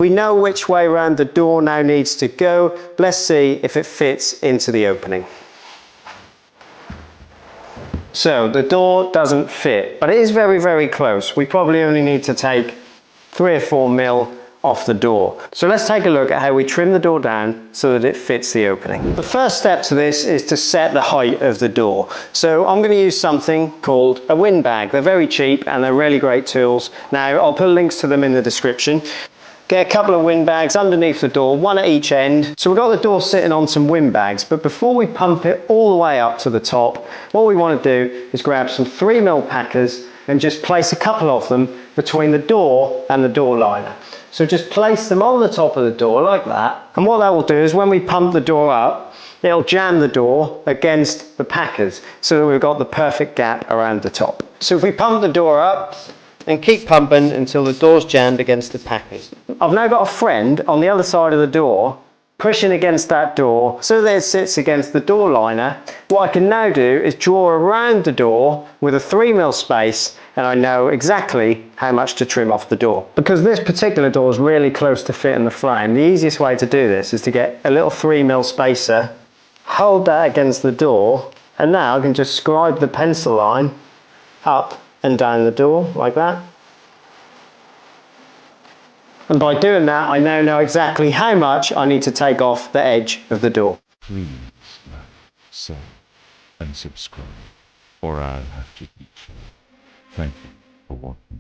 We know which way around the door now needs to go. Let's see if it fits into the opening. So the door doesn't fit, but it is very, very close. We probably only need to take 3 or 4 mil off the door. So let's take a look at how we trim the door down so that it fits the opening. The first step to this is to set the height of the door. So I'm going to use something called a windbag. They're very cheap and they're really great tools. Now I'll put links to them in the description. Get a couple of windbags underneath the door, one at each end. So we've got the door sitting on some windbags, but before we pump it all the way up to the top, what we want to do is grab some 3mm packers and just place a couple of them between the door and the door liner. So just place them on the top of the door like that. And what that will do is when we pump the door up, it'll jam the door against the packers so that we've got the perfect gap around the top. So if we pump the door up, and keep pumping until the door's jammed against the packers. I've now got a friend on the other side of the door pushing against that door so that it sits against the door liner. What I can now do is draw around the door with a 3mm space, and I know exactly how much to trim off the door. Because this particular door is really close to fitting the frame, the easiest way to do this is to get a little 3mm spacer, hold that against the door, and now I can just scribe the pencil line up and down the door like that. And by doing that, I now know exactly how much I need to take off the edge of the door. Please like, share, and subscribe, or I'll have to teach you. Thank you for watching.